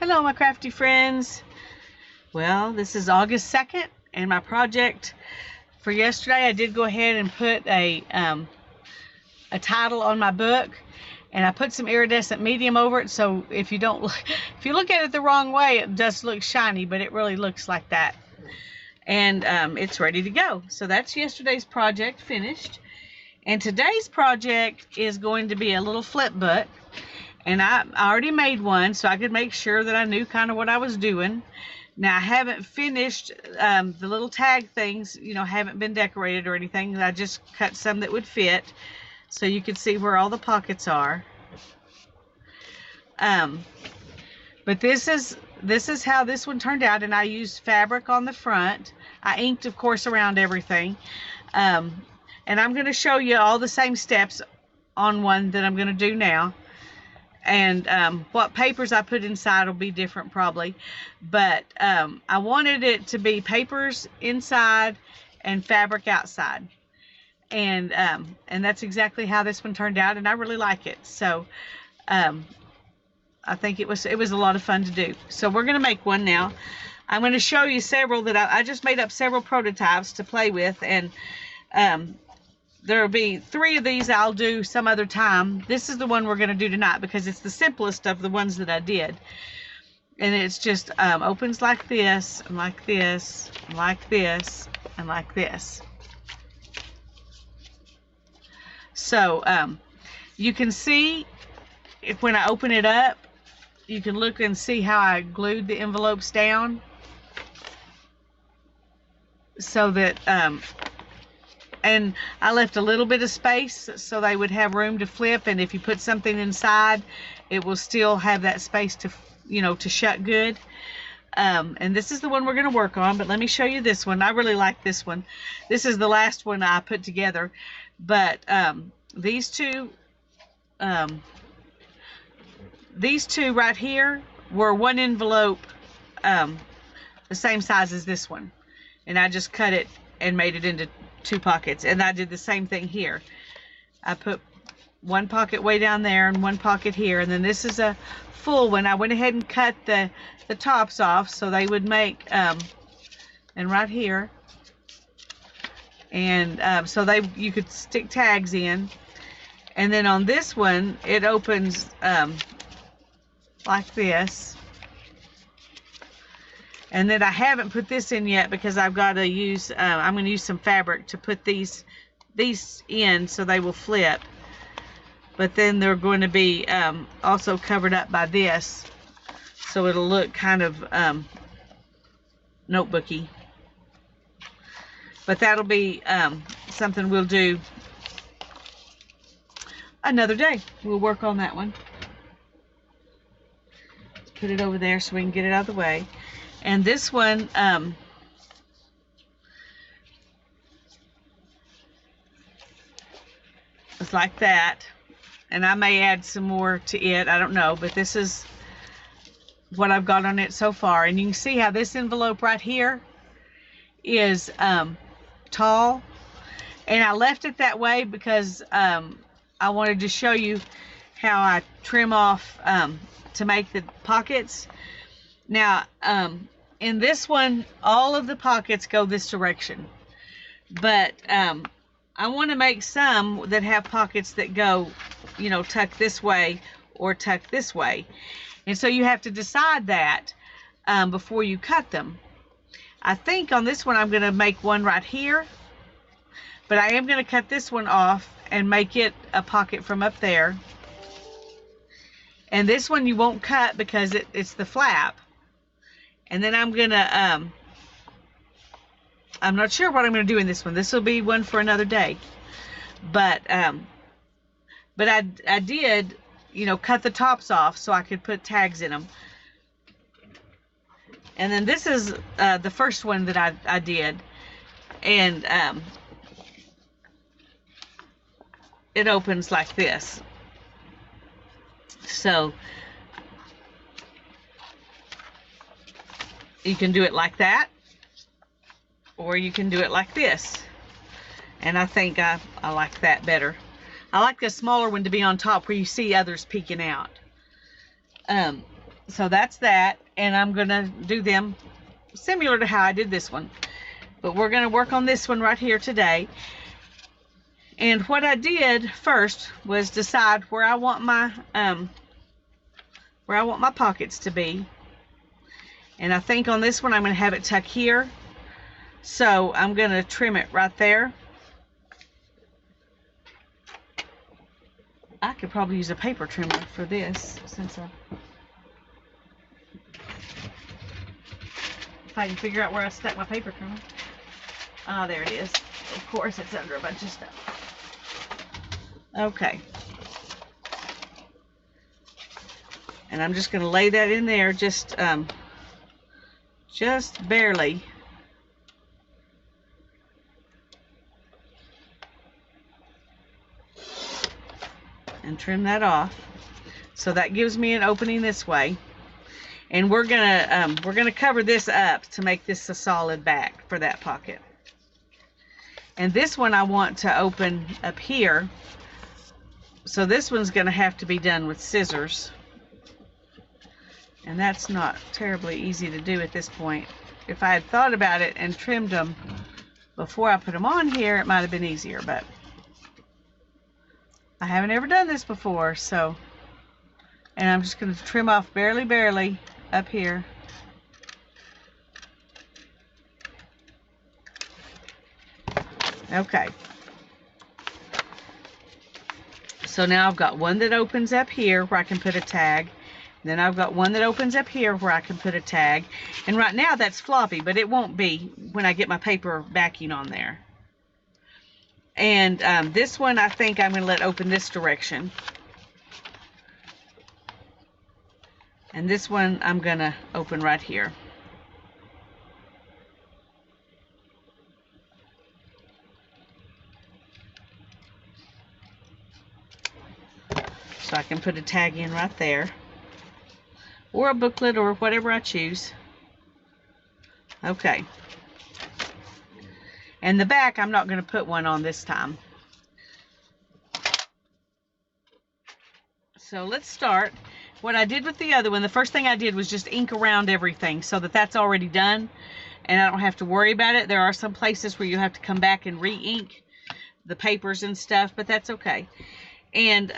Hello, my crafty friends. Well, this is August 2nd, and my project for yesterday, I did go ahead and put a title on my book, and I put some iridescent medium over it, so if you look at it the wrong way, it does look shiny, but it really looks like that. And it's ready to go. So that's yesterday's project finished. And today's project is going to be a little flip book. And I already made one, so I could make sure that I knew kind of what I was doing. Now, I haven't finished the little tag things, haven't been decorated or anything. I just cut some that would fit, so you can see where all the pockets are. But this is how this one turned out, and I used fabric on the front. I inked, of course, around everything. And I'm going to show you all the same steps on one that I'm going to do now. And what papers I put inside will be different probably, but I wanted it to be papers inside and fabric outside, and that's exactly how this one turned out, and I really like it. So I think it was a lot of fun to do. So we're going to make one now. I'm going to show you several that I just made up several prototypes to play with, and there'll be 3 of these I'll do some other time. This is the one we're going to do tonight because it's the simplest of the ones that I did. And it's just opens like this, and like this, and like this, and like this. So you can see when I open it up, you can look and see how I glued the envelopes down so that and I left a little bit of space so they would have room to flip, and if you put something inside, it will still have that space to, to shut good. And this is the one we're going to work on, but let me show you this one. I really like this one. This is the last one I put together, but these two right here were one envelope, the same size as this one, and I just cut it and made it into 2 pockets. And I did the same thing here. I put one pocket way down there and one pocket here, and then this is a full one. I went ahead and cut the tops off so they would make and right here, and so you could stick tags in. And then on this one it opens like this. And then I haven't put this in yet because I've got to use, I'm going to use some fabric to put these in so they will flip. But then they're going to be also covered up by this, so it'll look kind of notebooky. But that'll be something we'll do another day. We'll work on that one. Put it over there so we can get it out of the way. And this one, is like that, and I may add some more to it, I don't know, but this is what I've got on it so far. And you can see how this envelope right here is tall, and I left it that way because I wanted to show you how I trim off to make the pockets. Now, in this one, all of the pockets go this direction, but I want to make some that have pockets that go, tuck this way or tuck this way. And so you have to decide that before you cut them. I think on this one I'm going to make one right here, but I am going to cut this one off and make it a pocket from up there. And this one you won't cut because it's the flap. And then I'm gonna, I'm not sure what I'm gonna do in this one. This will be one for another day. But I did, cut the tops off so I could put tags in them. And then this is the first one that I did. And it opens like this. So you can do it like that, or you can do it like this. And I think I like that better. I like the smaller one to be on top where you see others peeking out. So that's that, and I'm gonna do them similar to how I did this one, but we're gonna work on this one right here today. And what I did first was decide where I want my pockets to be. And I think on this one I'm gonna have it tuck here, so I'm gonna trim it right there. I could probably use a paper trimmer for this, since if I can figure out where I stuck my paper trimmer. Ah, there it is. Of course, it's under a bunch of stuff. Okay. And I'm just going to lay that in there just barely. And trim that off. So that gives me an opening this way. And we're gonna cover this up to make this a solid back for that pocket. And this one I want to open up here. So this one's gonna have to be done with scissors. And that's not terribly easy to do at this point. If I had thought about it and trimmed them before I put them on here, it might have been easier, but I haven't ever done this before, so. And I'm just gonna trim off barely up here. Okay. So now I've got one that opens up here where I can put a tag. Then I've got one that opens up here where I can put a tag. And right now that's floppy, but it won't be when I get my paper backing on there. And this one I think I'm going to let open this direction. And this one I'm going to open right here. So I can put a tag in right there. Or a booklet or whatever I choose. Okay. And the back I'm not going to put one on this time. So let's start. What I did with the other one, the first thing I did was just ink around everything so that that's already done and I don't have to worry about it. There are some places where you have to come back and re-ink the papers and stuff, but that's okay. And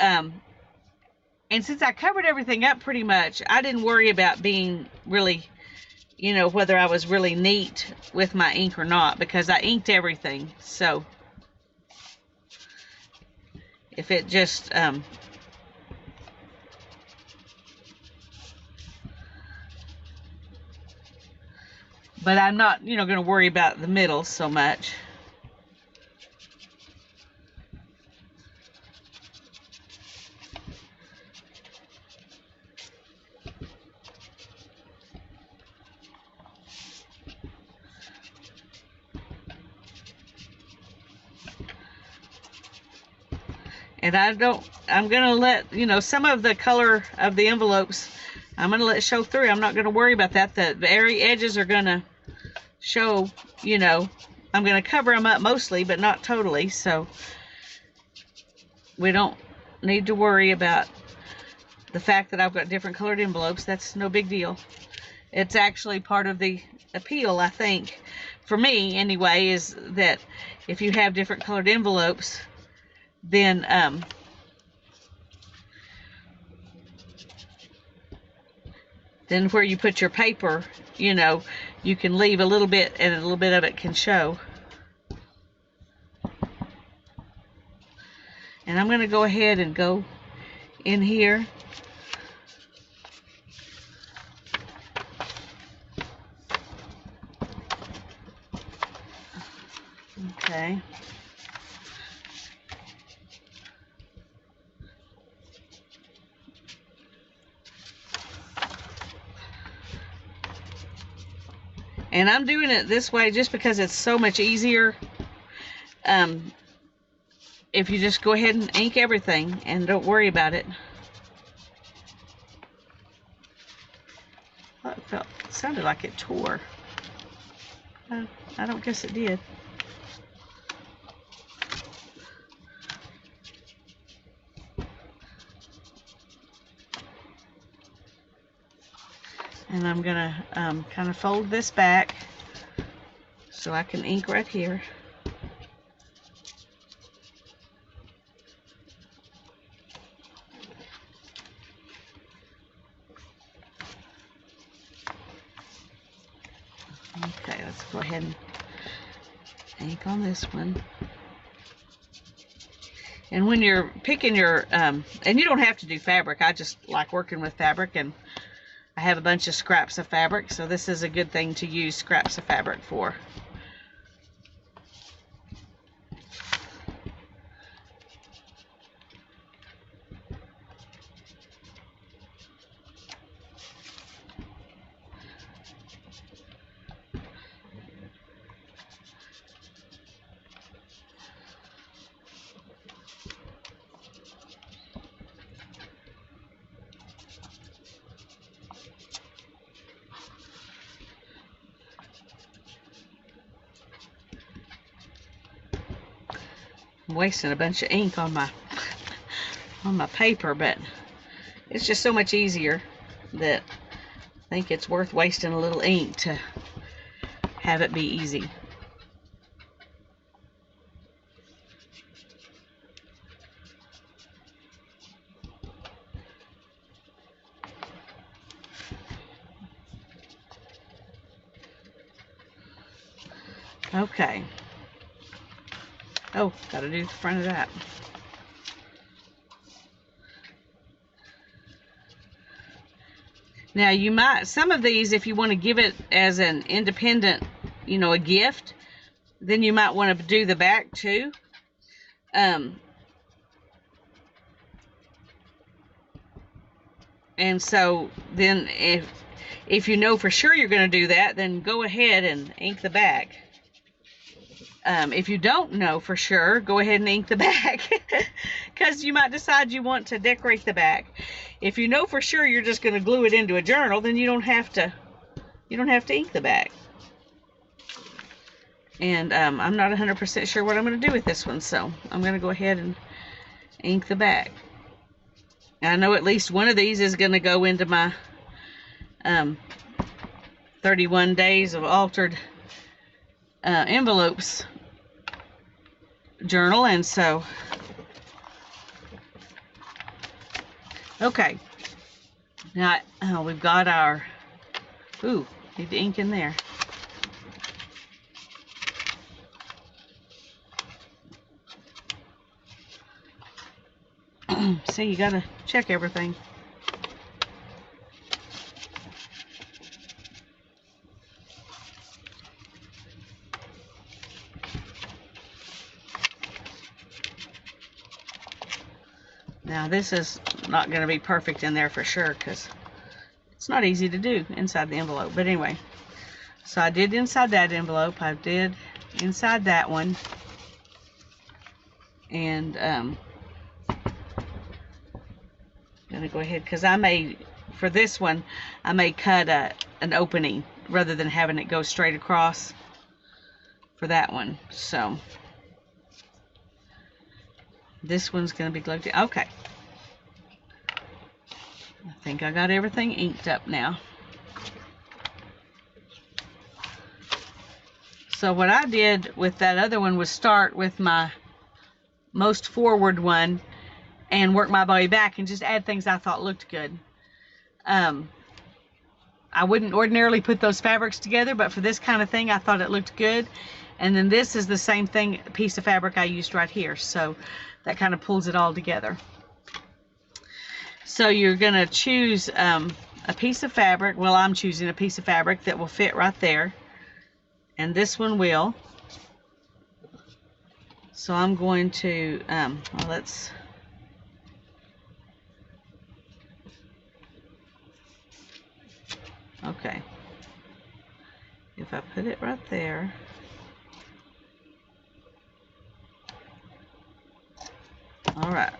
since I covered everything up pretty much, I didn't worry about being really, you know, whether I was really neat with my ink or not, because I inked everything. So if it just but I'm not, you know, going to worry about the middle so much. And I'm going to let, you know, some of the color of the envelopes, I'm going to let show through. I'm not going to worry about that. The airy edges are going to show, you know, I'm going to cover them up mostly, but not totally. So we don't need to worry about the fact that I've got different colored envelopes. That's no big deal. It's actually part of the appeal, I think, for me anyway, is that if you have different colored envelopes, then where you put your paper, you know, you can leave a little bit and a little bit of it can show. And I'm going to go ahead and go in here. Okay. And I'm doing it this way just because it's so much easier. If you just go ahead and ink everything and don't worry about it. Oh, it sounded like it tore. I don't guess it did. And I'm gonna kind of fold this back so I can ink right here. Okay, let's go ahead and ink on this one. And when you're picking your, and you don't have to do fabric, I just like working with fabric, and I have a bunch of scraps of fabric, so this is a good thing to use scraps of fabric for. I'm wasting a bunch of ink on my paper, but it's just so much easier that I think it's worth wasting a little ink to have it be easy. Okay. Oh, gotta do the front of that. Now you might, some of these, if you want to give it as an independent, you know, a gift, then you might want to do the back too. And so then if you know for sure you're going to do that, then go ahead and ink the back. If you don't know for sure, go ahead and ink the back, because you might decide you want to decorate the back. If you know for sure you're just going to glue it into a journal, then you don't have to ink the back. And I'm not 100% sure what I'm going to do with this one, so I'm going to go ahead and ink the back. I know at least one of these is going to go into my 31 days of altered envelopes journal, and so okay, now we've got our need the ink in there. See, you gotta check everything. Now this is not going to be perfect in there for sure, because it's not easy to do inside the envelope. But anyway, so I did inside that envelope, I did inside that one, and gonna go ahead, because I may, for this one, I may cut an opening rather than having it go straight across for that one. So this one's gonna be glued to, okay. I think I got everything inked up now. So what I did with that other one was start with my most forward one and work my way back and just add things I thought looked good. I wouldn't ordinarily put those fabrics together, but for this kind of thing I thought it looked good. And then this is the same thing, piece of fabric I used right here, so that kind of pulls it all together. So you're going to choose a piece of fabric. Well, I'm choosing a piece of fabric that will fit right there, and this one will. So I'm going to well, let's okay, if I put it right there, all right.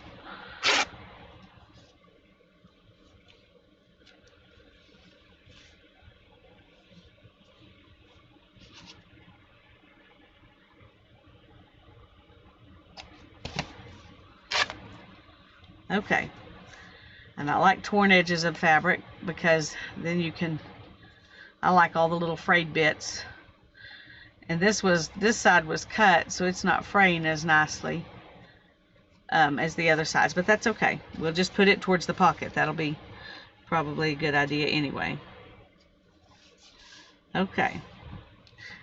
Okay, and I like torn edges of fabric because then you can I like all the little frayed bits. And this side was cut, so it's not fraying as nicely as the other sides, but that's okay. We'll just put it towards the pocket. That'll be probably a good idea anyway. Okay,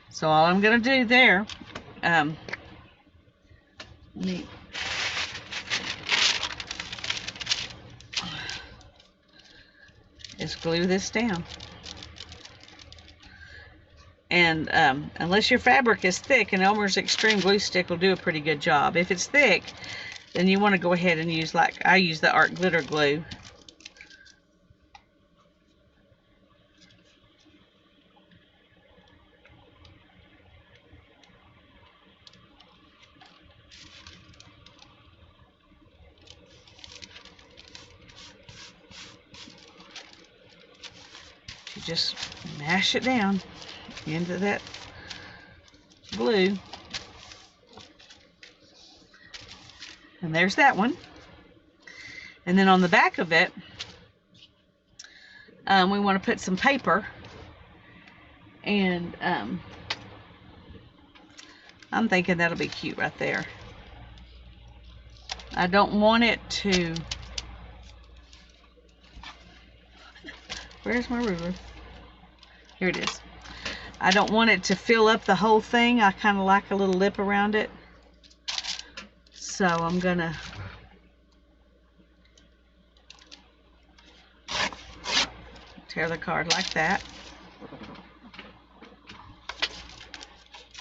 so all I'm gonna do there, is glue this down. And unless your fabric is thick, an Elmer's Extreme Glue Stick will do a pretty good job. If it's thick, then you want to go ahead and use, like I use, the Art Glitter Glue. You just mash it down into that glue. And there's that one. And then on the back of it, we want to put some paper. And I'm thinking that'll be cute right there. I don't want it to... Where's my ruler? Here it is. I don't want it to fill up the whole thing. I kind of like a little lip around it. So I'm gonna tear the card like that.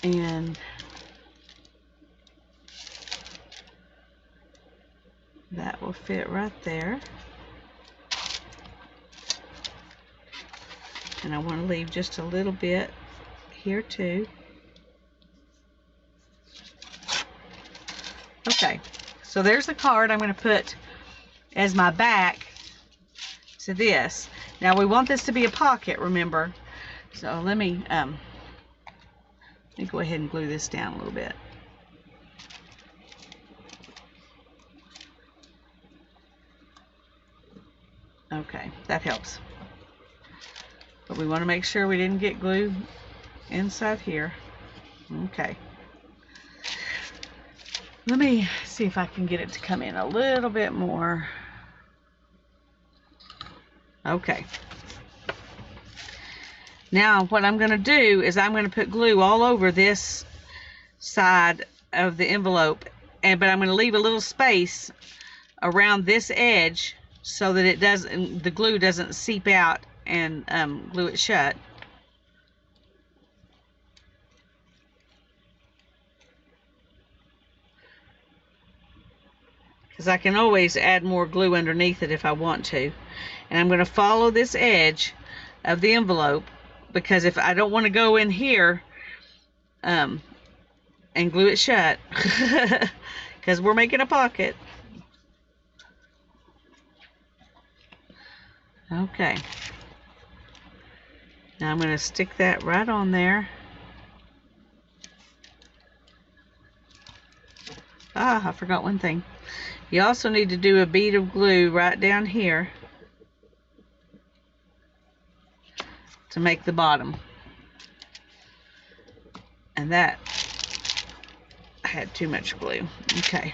And that will fit right there. And I want to leave just a little bit here too. Okay, so there's the card I'm going to put as my back to this. Now we want this to be a pocket, remember. So let me go ahead and glue this down a little bit. Okay, that helps. But we want to make sure we didn't get glue inside here. Okay. Let me see if I can get it to come in a little bit more. Okay. Now what I'm going to do is I'm going to put glue all over this side of the envelope, but I'm going to leave a little space around this edge so that it doesn't, the glue doesn't seep out and glue it shut. Because I can always add more glue underneath it if I want to. And I'm going to follow this edge of the envelope, because if I don't want to go in here and glue it shut, because we're making a pocket. Okay. Now I'm going to stick that right on there. Ah, I forgot one thing. You also need to do a bead of glue right down here to make the bottom. And that had too much glue. Okay.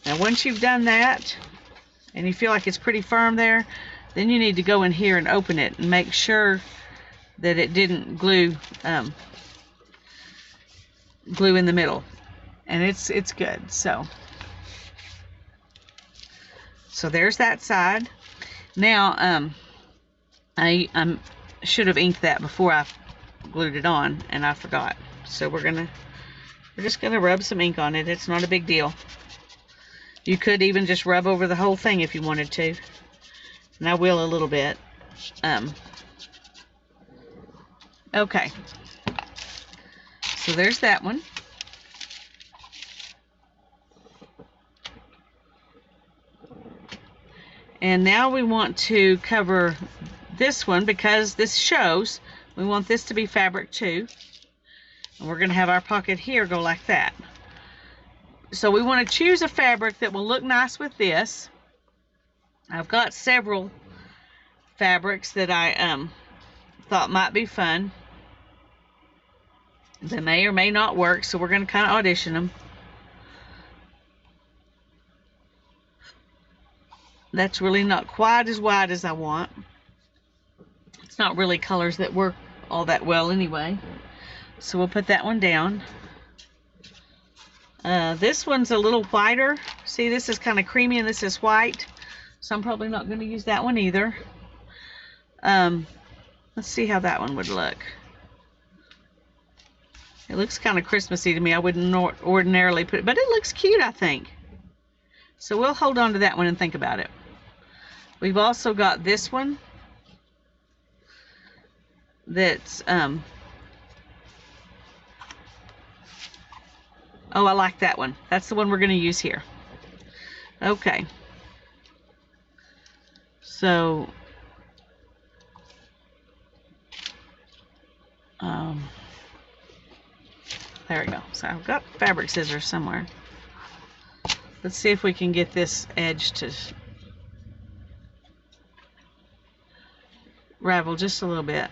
Now once you've done that, and you feel like it's pretty firm there, then you need to go in here and open it and make sure that it didn't glue glue in the middle. And it's good. So there's that side. Now I should have inked that before I glued it on, and I forgot. So we're just gonna rub some ink on it. It's not a big deal. You could even just rub over the whole thing if you wanted to. And I will a little bit. Okay. So there's that one. And now we want to cover this one, because this shows. We want this to be fabric too. And we're going to have our pocket here go like that. So we want to choose a fabric that will look nice with this. I've got several fabrics that I thought might be fun. They may or may not work, so we're going to kind of audition them. That's really not quite as wide as I want. It's not really colors that work all that well anyway. So we'll put that one down. This one's a little whiter. See, this is kind of creamy and this is white. So I'm probably not going to use that one either. Let's see how that one would look. It looks kind of Christmassy to me. I wouldn't ordinarily put it, but it looks cute, I think. So we'll hold on to that one and think about it. We've also got this one that's, oh, I like that one. That's the one we're going to use here. Okay. So, there we go. So I've got fabric scissors somewhere. Let's see if we can get this edge to ravel just a little bit.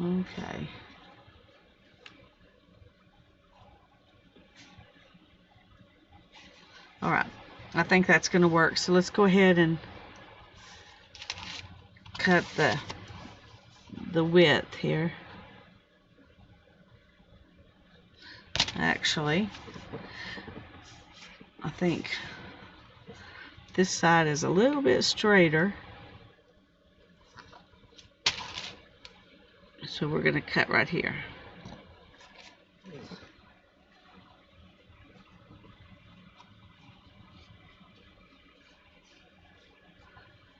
Okay. All right. I think that's going to work. So let's go ahead and cut the width here. Actually, I think this side is a little bit straighter. So we're going to cut right here.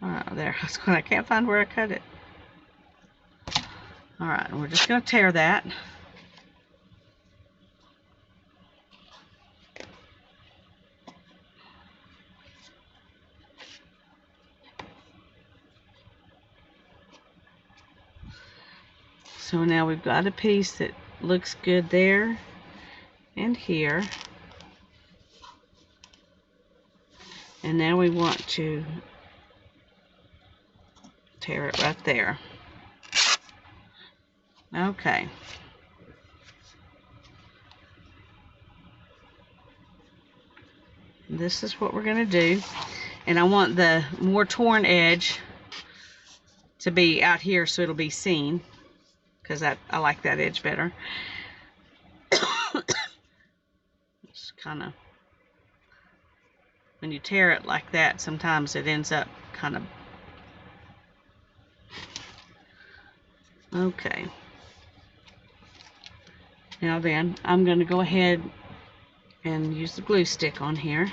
Alright, there. I can't find where I cut it. Alright, and we're just going to tear that. So now we've got a piece that looks good there and here. And now we want to tear it right there. Okay. This is what we're going to do. And I want the more torn edge to be out here so it'll be seen, because I like that edge better. It's kind of, when you tear it like that, sometimes it ends up kind of, okay. Now then, I'm going to go ahead and use the glue stick on here.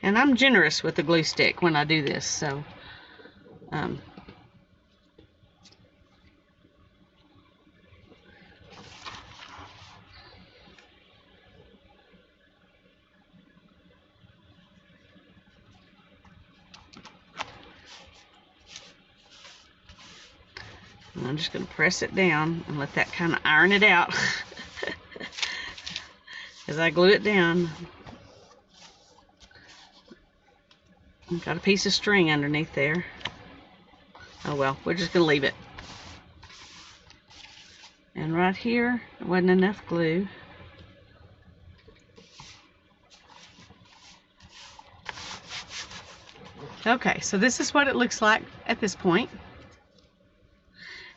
And I'm generous with the glue stick when I do this, so I'm just going to press it down and let that kind of iron it out as I glue it down. I've got a piece of string underneath there. Oh well, we're just going to leave it. And right here, there wasn't enough glue. Okay, so this is what it looks like at this point.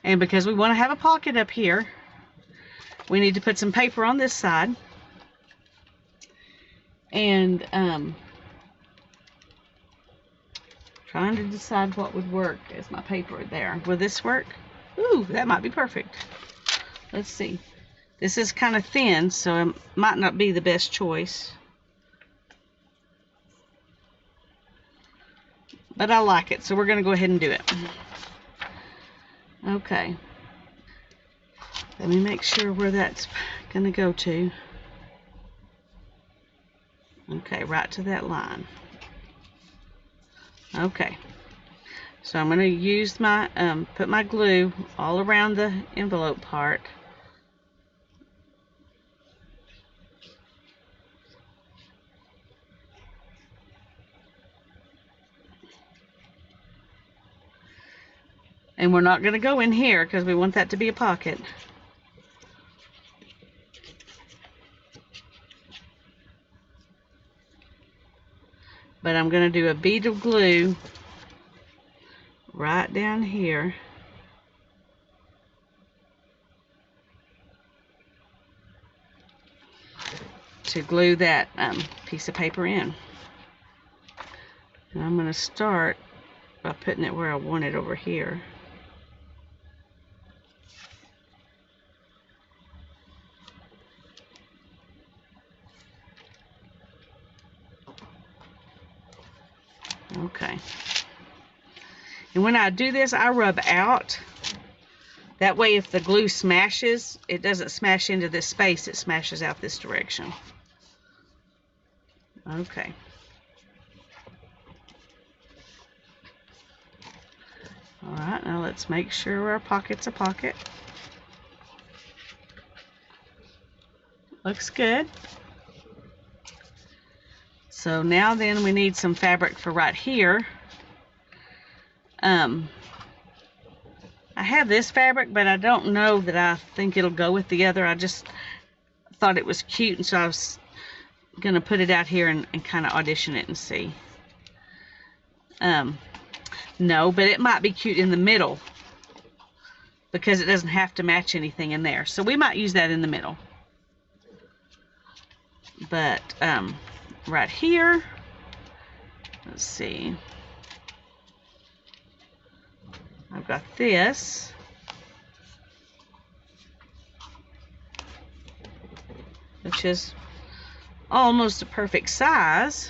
And because we want to have a pocket up here, we need to put some paper on this side. And trying to decide what would work as my paper there. Will this work? Ooh, that might be perfect. Let's see. This is kind of thin, so it might not be the best choice. But I like it, so we're going to go ahead and do it. Okay. Let me make sure where that's going to go to. Okay, right to that line. Okay, so I'm going to use my, put my glue all around the envelope part. And we're not going to go in here because we want that to be a pocket. But I'm going to do a bead of glue right down here. To glue that piece of paper in. And I'm going to start by putting it where I want it over here. Okay. And when I do this, I rub out. That way if the glue smashes, it doesn't smash into this space, it smashes out this direction. Okay. Alright, now let's make sure our pocket's a pocket. Looks good. So now then we need some fabric for right here. I have this fabric, but I don't know that I think it'll go with the other. I just thought it was cute, and so I was going to put it out here and kind of audition it and see. No, but it might be cute in the middle because it doesn't have to match anything in there. So we might use that in the middle. But right here, let's see. I've got this. Which is almost a perfect size.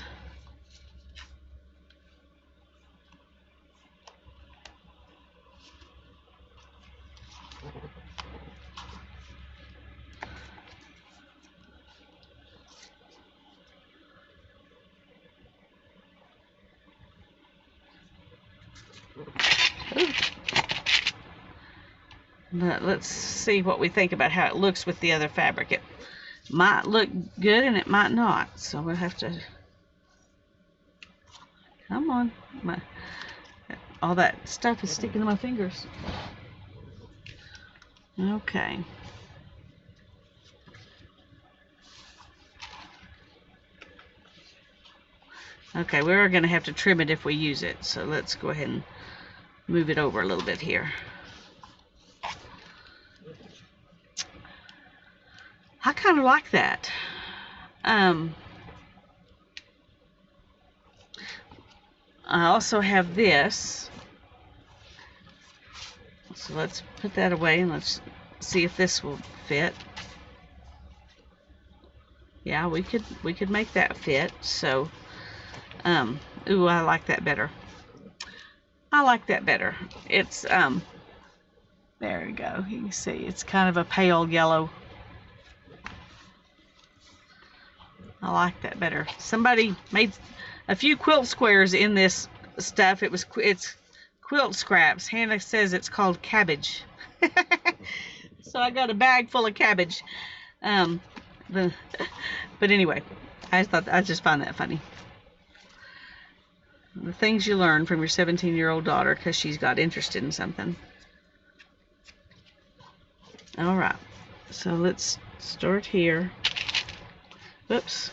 But let's see what we think about how it looks with the other fabric. It might look good and it might not. So we'll have to... Come on. All that stuff is sticking to my fingers. Okay. Okay, we're going to have to trim it if we use it. So let's go ahead and move it over a little bit here. I kind of like that. I also have this. So let's put that away and let's see if this will fit. Yeah, we could make that fit. So, ooh, I like that better. I like that better. It's there we go. You can see it's kind of a pale yellow. I like that better. Somebody made a few quilt squares in this stuff. It's quilt scraps. Hannah says it's called cabbage. So I got a bag full of cabbage. But anyway, I just find that funny. The things you learn from your 17-year-old daughter because she's got interested in something. All right, so let's start here. Whoops.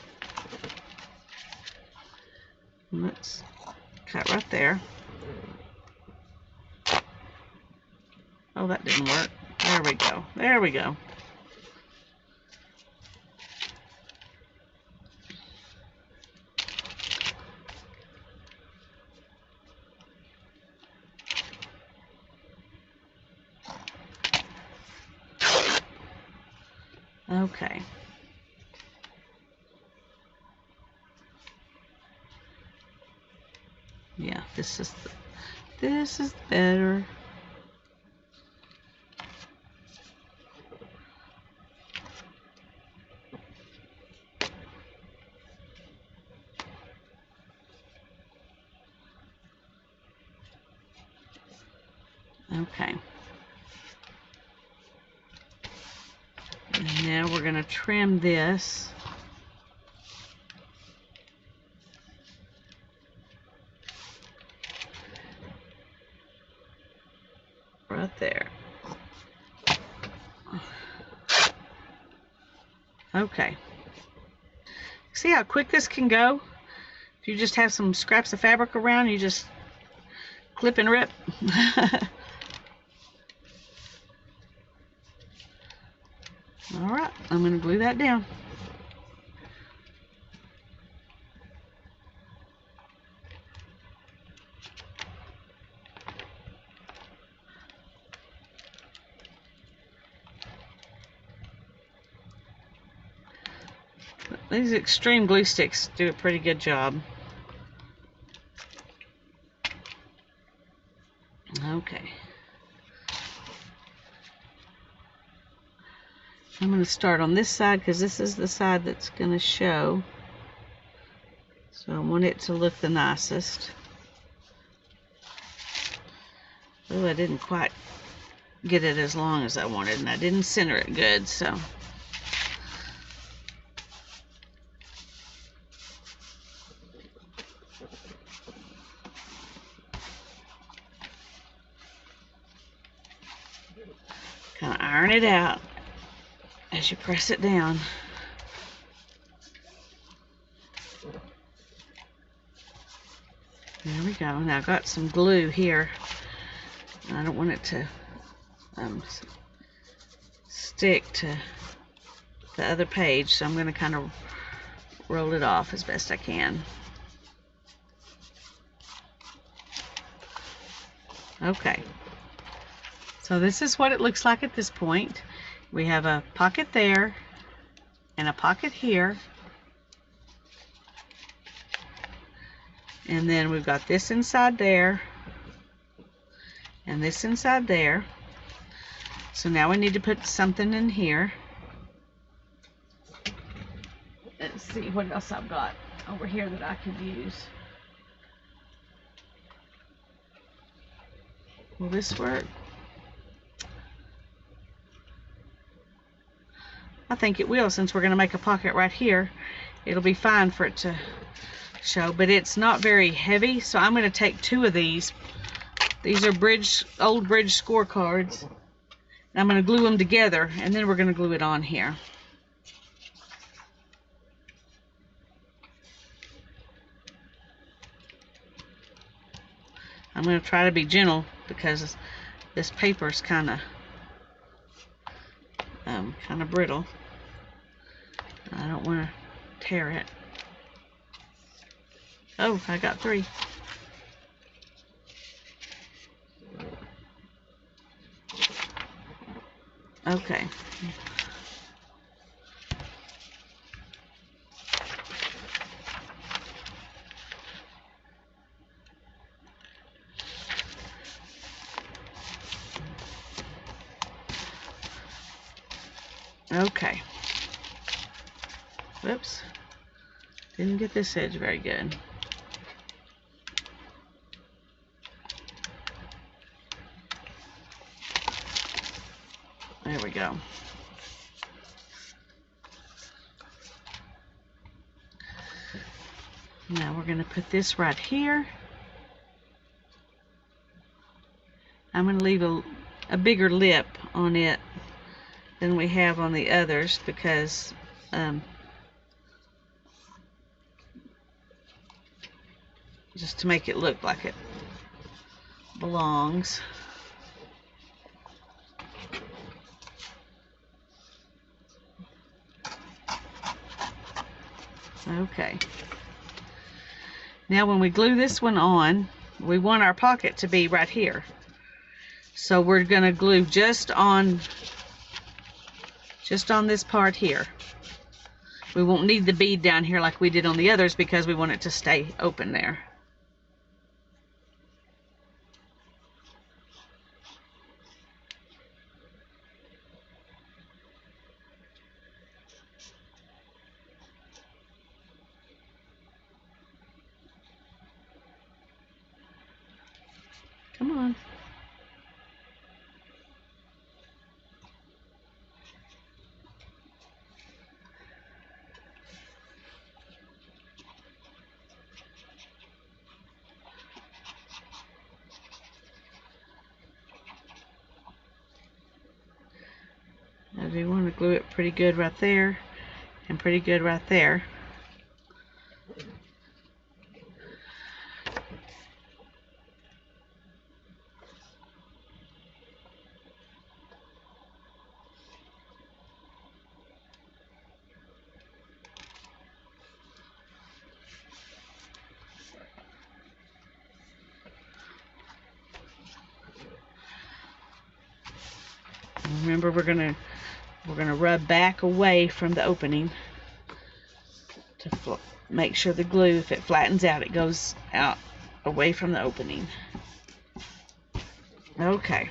Let's cut right there. Oh, that didn't work. There we go. There we go. Okay. Yeah, this is better. Okay. And now we're going to trim this. Right there. Okay. See how quick this can go? If you just have some scraps of fabric around, you just clip and rip. Alright, I'm going to glue that down. These extreme glue sticks do a pretty good job. Okay. I'm going to start on this side because this is the side that's going to show. So I want it to look the nicest. Oh, I didn't quite get it as long as I wanted, and I didn't center it good, so. Kind of iron it out as you press it down. There we go. Now I've got some glue here. I don't want it to stick to the other page, so I'm going to kind of roll it off as best I can. Okay. So this is what it looks like at this point. We have a pocket there and a pocket here. And then we've got this inside there and this inside there. So now we need to put something in here. Let's see what else I've got over here that I could use. Will this work? I think it will, since we're going to make a pocket right here. It'll be fine for it to show, but it's not very heavy, so I'm going to take 2 of these. These are old bridge scorecards. And I'm going to glue them together, and then we're going to glue it on here. I'm going to try to be gentle because this paper is kind of brittle. I don't want to tear it. Oh, I got 3. Okay. Okay. Whoops. Didn't get this edge very good. There we go. Now we're going to put this right here. I'm going to leave a bigger lip on it than we have on the others because just to make it look like it belongs. Okay. Now when we glue this one on, we want our pocket to be right here. So we're going to glue just on this part here. We won't need the bead down here like we did on the others because we want it to stay open there. Come on. I do want to glue it pretty good right there and pretty good right there. Remember, we're gonna rub back away from the opening to make sure the glue, if it flattens out, it goes out away from the opening. Okay.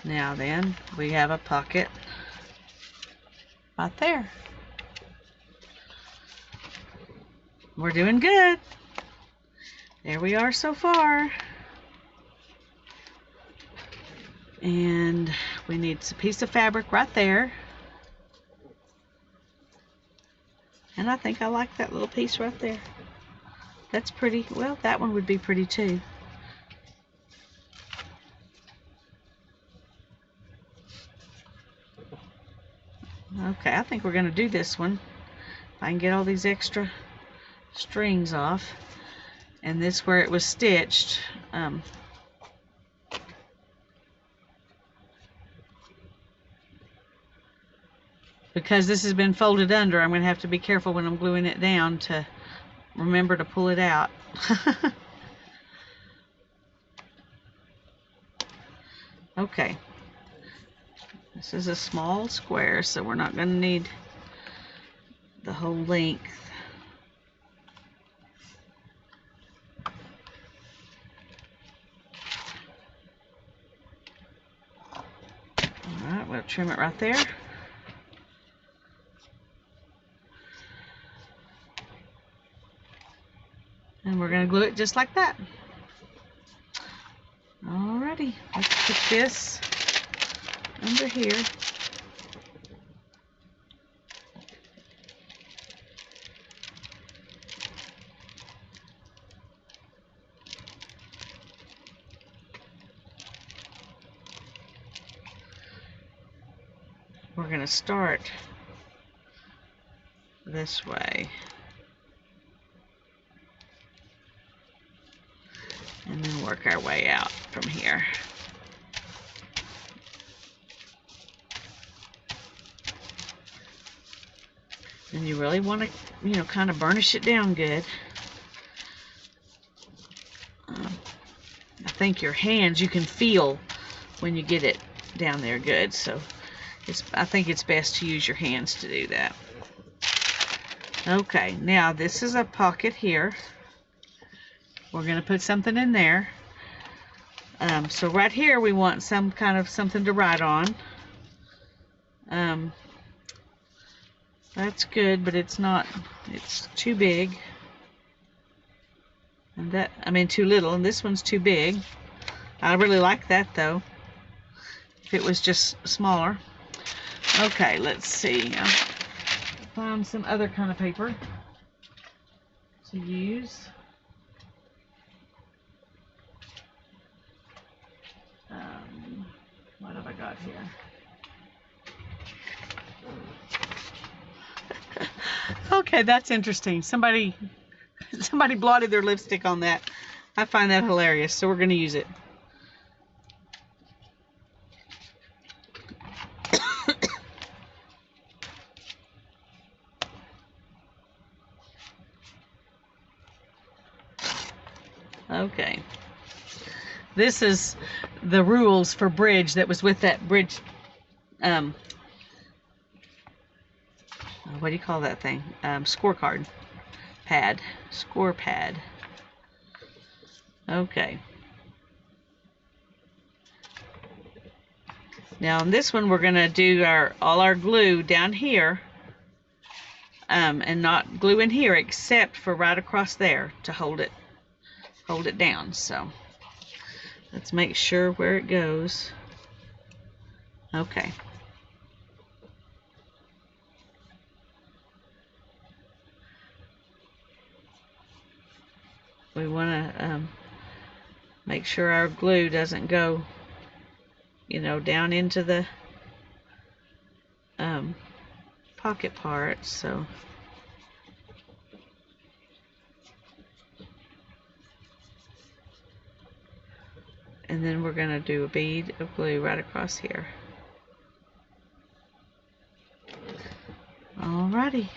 Now then, we have a pocket right there. We're doing good. There we are so far. And we need a piece of fabric right there. And I think I like that little piece right there. That's pretty. Well, that one would be pretty too. Okay, I think we're going to do this one. If I can get all these extra strings off. And this where it was stitched. Because this has been folded under, I'm going to have to be careful when I'm gluing it down to remember to pull it out. Okay. This is a small square, so we're not going to need the whole length. Alright, we'll trim it right there. And we're going to glue it just like that. Alrighty, let's put this under here. We're going to start this way. And then work our way out from here. And you really want to, kind of burnish it down good. I think your hands, you can feel when you get it down there good. So I think it's best to use your hands to do that. Okay, now this is a pocket here. We're going to put something in there. So right here we want some kind of something to write on. That's good, but it's not, it's too big. And too little, and this one's too big. I really like that though, if it was just smaller. Okay, let's see. I'll find some other kind of paper to use. What have I got here? Okay, that's interesting. Somebody blotted their lipstick on that. I find that hilarious, so we're going to use it. Okay. This is the rules for bridge that was with that bridge. What do you call that thing? Scorecard pad. Score pad. Okay. Now on this one we're going to do all our glue down here. And not glue in here except for right across there to hold it down. So let's make sure where it goes. Okay. We want to make sure our glue doesn't go, down into the pocket part, so and then we're going to do a bead of glue right across here. Alrighty.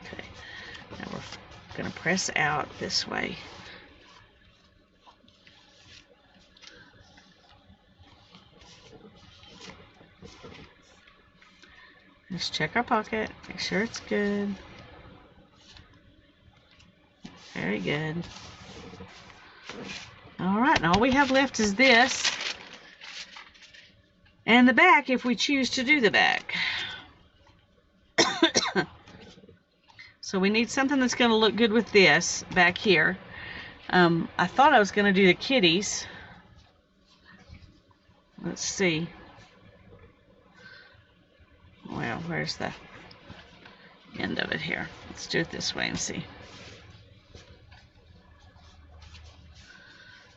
Okay, now we're going to press out this way. Just check our pocket, make sure it's good. Very good. Alright, and all we have left is this. And the back, if we choose to do the back. So we need something that's going to look good with this back here. I thought I was going to do the kitties. Let's see. Well, where's the end of it here? Let's do it this way and see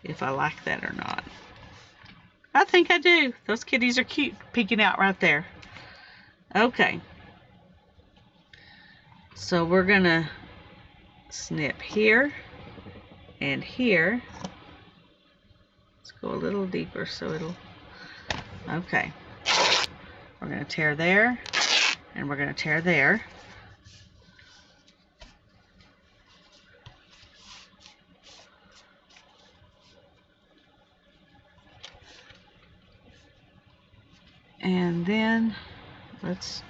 if I like that or not. I think I do. Those kitties are cute peeking out right there. Okay. So we're gonna snip here and here. Let's go a little deeper so it'll, okay. We're gonna tear there and we're gonna tear there. And then let's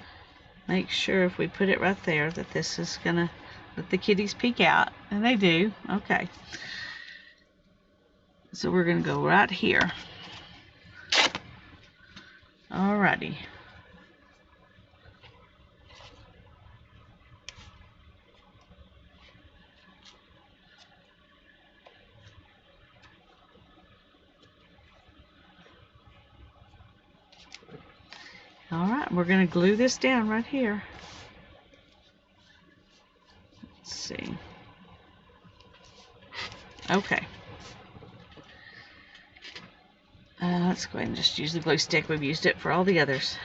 make sure if we put it right there that this is gonna let the kitties peek out, and they do. Okay, so we're gonna go right here. Alrighty. Alright, we're going to glue this down right here. Let's see. Okay. Let's go ahead and just use the glue stick. We've used it for all the others.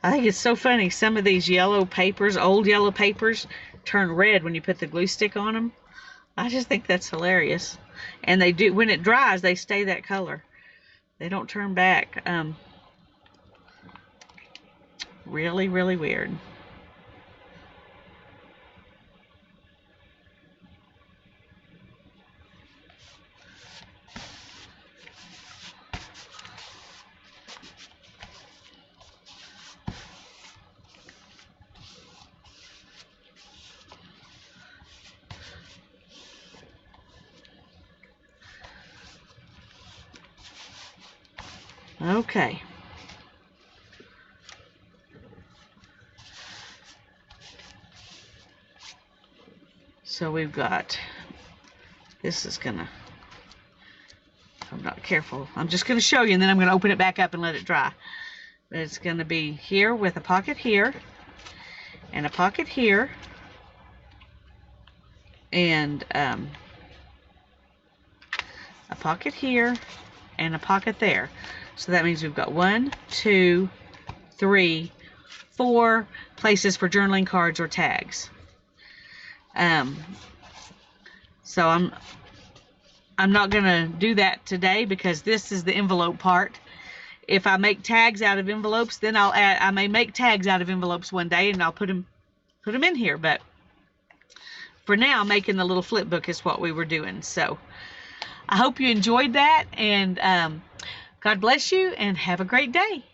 I think it's so funny. Some of these yellow papers, old yellow papers, turn red when you put the glue stick on them. I just think that's hilarious. And they do, when it dries, they stay that color. They don't turn back. Really, really weird. Okay. So we've got, this is gonna, if I'm not careful, I'm just gonna show you and then I'm gonna open it back up and let it dry. But it's gonna be here with a pocket here and a pocket here and a pocket here and a pocket there. So that means we've got 1, 2, 3, 4 places for journaling cards or tags. So I'm not gonna do that today because this is the envelope part. If I make tags out of envelopes, then I may make tags out of envelopes one day and I'll put them in here. But for now, making the little flip book is what we were doing. So I hope you enjoyed that, and God bless you and have a great day.